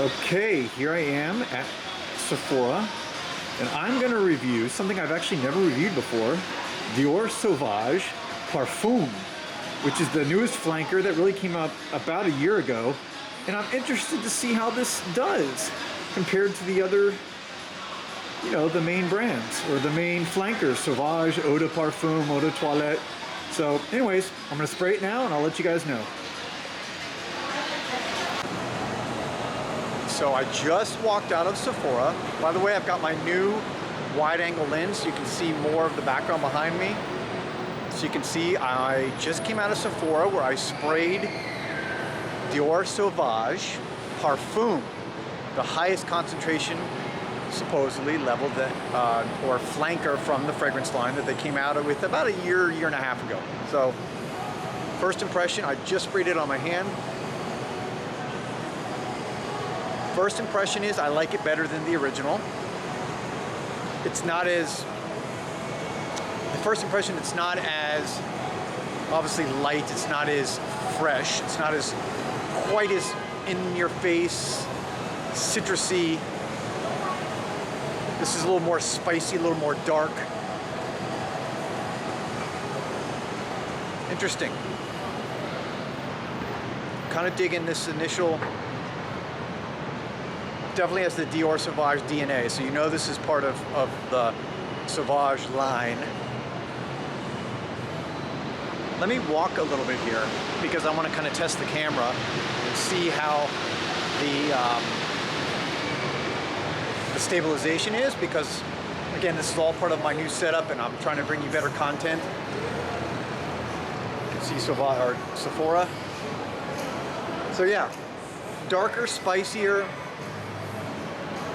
Okay, here I am at Sephora, and I'm going to review something I've actually never reviewed before, Dior Sauvage Parfum, which is the newest flanker that really came out about a year ago, and I'm interested to see how this does compared to the other, you know, the main brands, or the main flankers, Sauvage, Eau de Parfum, Eau de Toilette. So anyways, I'm going to spray it now and I'll let you guys know. So I just walked out of Sephora. By the way, I've got my new wide-angle lens so you can see more of the background behind me. So you can see I just came out of Sephora where I sprayed Dior Sauvage Parfum, the highest concentration supposedly level that or flanker from the fragrance line that they came out with about a year and a half ago. So first impression, I just sprayed it on my hand. First impression is I like it better than the original. It's not as, the first impression, it's not as obviously light, it's not as fresh, it's not as quite as in your face, citrusy. This is a little more spicy, a little more dark. Interesting. Kind of digging this initial. Definitely has the Dior Sauvage DNA, so you know this is part of the Sauvage line. Let me walk a little bit here because I want to kind of test the camera and see how the stabilization is, because again, this is all part of my new setup and I'm trying to bring you better content. You can see Sauvage or Sephora. So yeah, darker, spicier.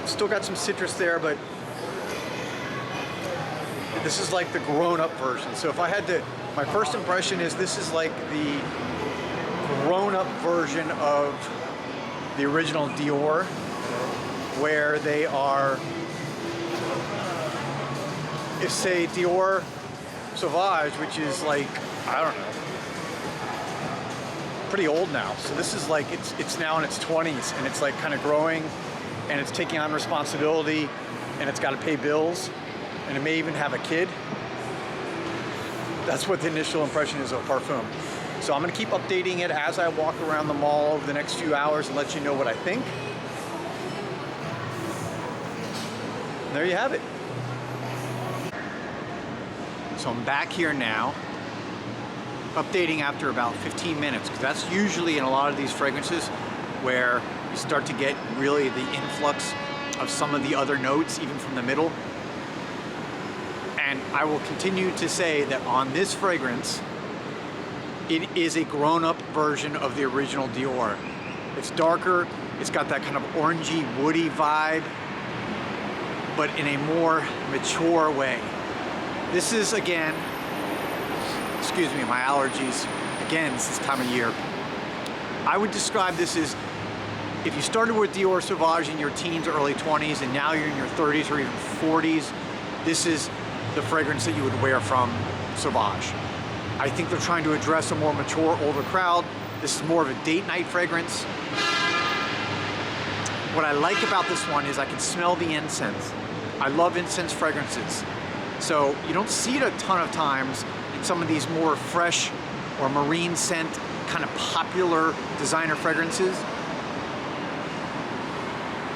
Still got some citrus there, but this is like the grown-up version. So if I had to, my first impression is this is like the grown-up version of the original Dior, where they are, if say Dior Sauvage, which is like, I don't know, pretty old now. So this is like, it's now in its 20s and it's like kind of growing, and it's taking on responsibility, and it's got to pay bills, and it may even have a kid. That's what the initial impression is of Parfum. So I'm going to keep updating it as I walk around the mall over the next few hours and let you know what I think. And there you have it. So I'm back here now, updating after about 15 minutes, because that's usually in a lot of these fragrances where you start to get really the influx of some of the other notes, even from the middle. And I will continue to say that on this fragrance, it is a grown-up version of the original Dior. It's darker, it's got that kind of orangey, woody vibe, but in a more mature way. This is, again, excuse me, my allergies, again, it's this time of year. I would describe this as, if you started with Dior Sauvage in your teens or early 20s and now you're in your 30s or even 40s, this is the fragrance that you would wear from Sauvage. I think they're trying to address a more mature, older crowd. This is more of a date night fragrance. What I like about this one is I can smell the incense. I love incense fragrances. So you don't see it a ton of times in some of these more fresh or marine scent, kind of popular designer fragrances.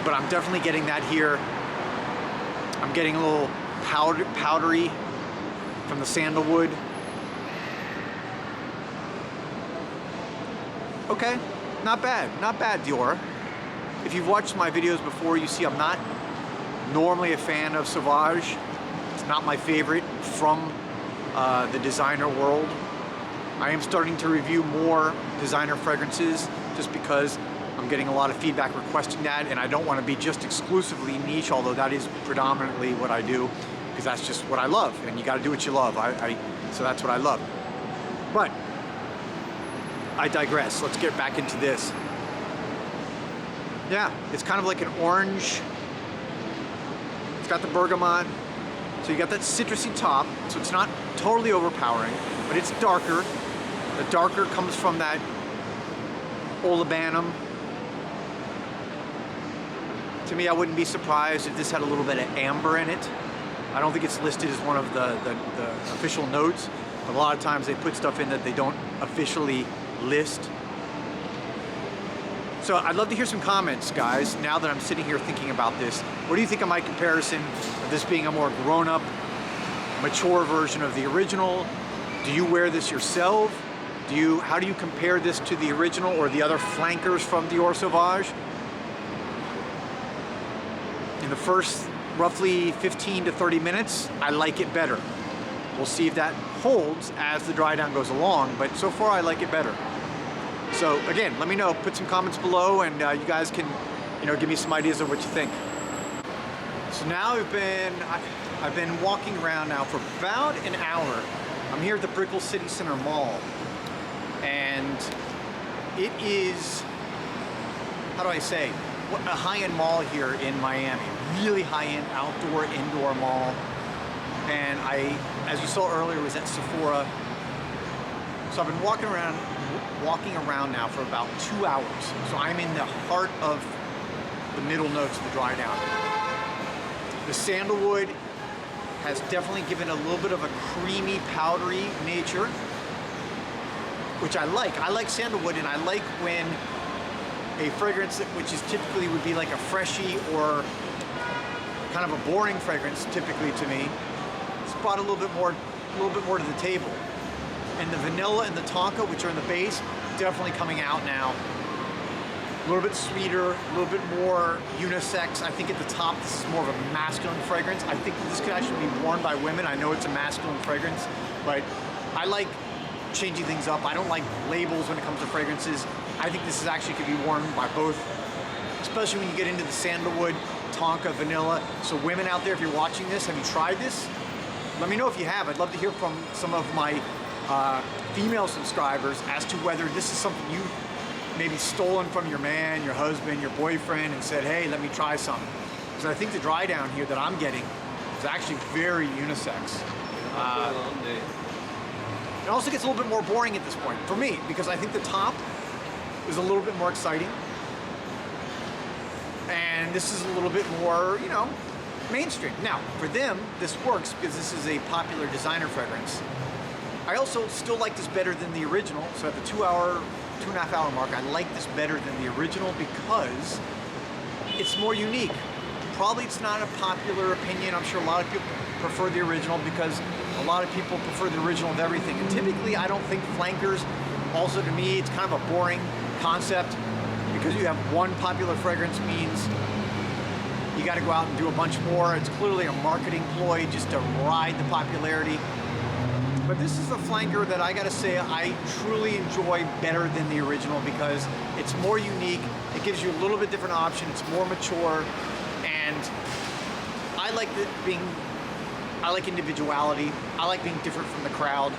But I'm definitely getting that here. I'm getting a little powdery from the sandalwood. Okay, not bad Dior. If you've watched my videos before, you see I'm not normally a fan of Sauvage. It's not my favorite from the designer world. I am starting to review more designer fragrances just because I'm getting a lot of feedback requesting that, and I don't want to be just exclusively niche, although that is predominantly what I do, because that's just what I love, and you got to do what you love. So that's what I love. But I digress. Let's get back into this. Yeah, it's kind of like an orange. It's got the bergamot, so you got that citrusy top, so it's not totally overpowering, but it's darker. The darker comes from that olibanum To me, I wouldn't be surprised if this had a little bit of amber in it. I don't think it's listed as one of the official notes. But a lot of times they put stuff in that they don't officially list. So I'd love to hear some comments, guys, now that I'm sitting here thinking about this. What do you think of my comparison of this being a more grown-up, mature version of the original? Do you wear this yourself? How do you compare this to the original or the other flankers from Dior Sauvage? In the first roughly 15 to 30 minutes, I like it better. We'll see if that holds as the dry down goes along, but so far I like it better. So again, let me know, put some comments below, and you guys can, give me some ideas of what you think. So now I've been walking around now for about an hour. I'm here at the Brickell City Center Mall, and it is, how do I say, a high-end mall here in Miami. Really high-end outdoor, indoor mall. And as you saw earlier, was at Sephora. So I've been walking around now for about 2 hours. So I'm in the heart of the middle notes of the dry down. The sandalwood has definitely given a little bit of a creamy, powdery nature, which I like. I like sandalwood, and I like when a fragrance which is typically would be like a freshie or kind of a boring fragrance typically to me, it's brought a little bit more to the table. And the vanilla and the tonka, which are in the base, definitely coming out now. A little bit sweeter, a little bit more unisex. I think at the top, this is more of a masculine fragrance. I think this could actually be worn by women. I know it's a masculine fragrance, but I like changing things up. I don't like labels when it comes to fragrances. I think this is actually could be worn by both, especially when you get into the sandalwood, tonka, vanilla. So women out there, if you're watching this, have you tried this? Let me know if you have. I'd love to hear from some of my female subscribers as to whether this is something you maybe stolen from your man, your husband, your boyfriend, and said, hey, let me try some. Because I think the dry down here that I'm getting is actually very unisex. It also gets a little bit more boring at this point, for me, because I think the top is a little bit more exciting. And this is a little bit more, mainstream. Now, for them, this works because this is a popular designer fragrance. I also still like this better than the original. So at the 2.5 hour mark, I like this better than the original because it's more unique. Probably it's not a popular opinion. I'm sure a lot of people prefer the original because a lot of people prefer the original of everything. And typically, I don't think flankers, also to me, it's kind of a boring concept because you have one popular fragrance means you got to go out and do a bunch more. It's clearly a marketing ploy just to ride the popularity. But this is a flanker that I gotta say I truly enjoy better than the original because it's more unique. It gives you a little bit different option. It's more mature, and I like individuality. I like being different from the crowd.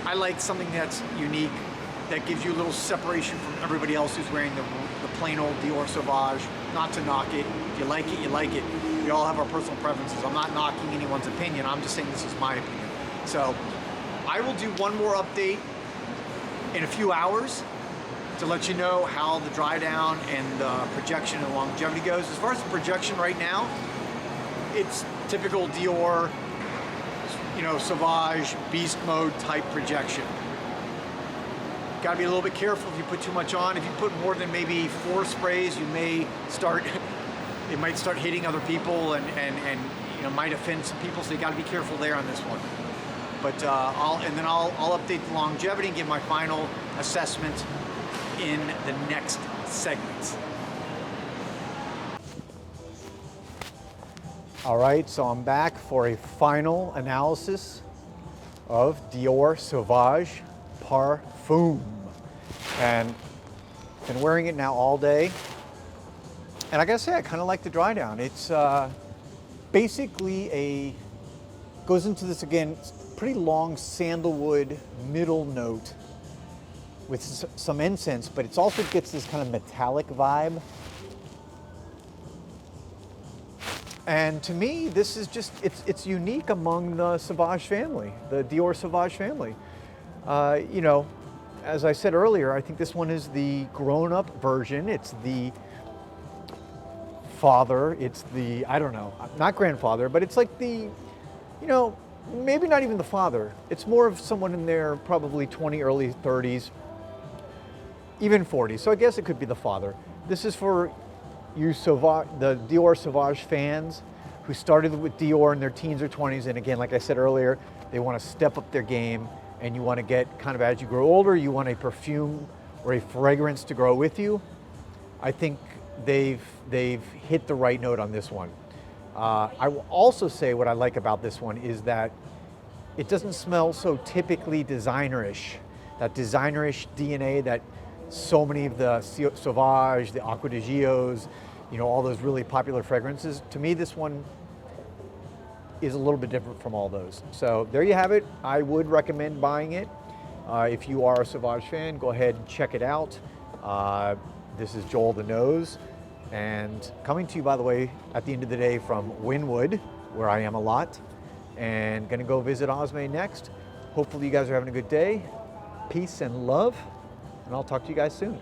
I like something that's unique, that gives you a little separation from everybody else who's wearing the plain old Dior Sauvage. Not to knock it. If you like it, you like it. We all have our personal preferences. I'm not knocking anyone's opinion. I'm just saying this is my opinion. So I will do one more update in a few hours to let you know how the dry down and the projection and longevity goes. As far as the projection right now, it's typical Dior, Sauvage, beast mode type projection. Got to be a little bit careful if you put too much on. If you put more than maybe 4 sprays, it might start hitting other people and might offend some people. So you got to be careful there on this one. But I'll update the longevity and give my final assessment in the next segment. All right, so I'm back for a final analysis of Dior Sauvage Parfum. And I've been wearing it now all day. And I gotta say, I kind of like the dry down. It's basically goes into this again, pretty long sandalwood middle note with some incense, but it also gets this kind of metallic vibe. And to me, this is just, it's unique among the Sauvage family, the Dior Sauvage family. As I said earlier, I think this one is the grown-up version. It's the father. It's the, I don't know, not grandfather, but it's like the, you know, maybe not even the father. It's more of someone in their probably 20, early 30s, even 40. So I guess it could be the father. This is for you the Dior Sauvage fans who started with Dior in their teens or 20s. And again, like I said earlier, they want to step up their game, and you want to get kind of, as you grow older, you want a perfume or a fragrance to grow with you. I think they've hit the right note on this one. I will also say what I like about this one is that it doesn't smell so typically designerish. That designerish DNA that so many of the Sauvage, the Acqua di Gios, you know, all those really popular fragrances. To me, this one is a little bit different from all those. So there you have it. I would recommend buying it. If you are a Sauvage fan, go ahead and check it out. This is Joel the Nose, and coming to you, by the way, at the end of the day from Wynwood, where I am a lot, and gonna go visit Osme next. Hopefully you guys are having a good day. Peace and love, and I'll talk to you guys soon.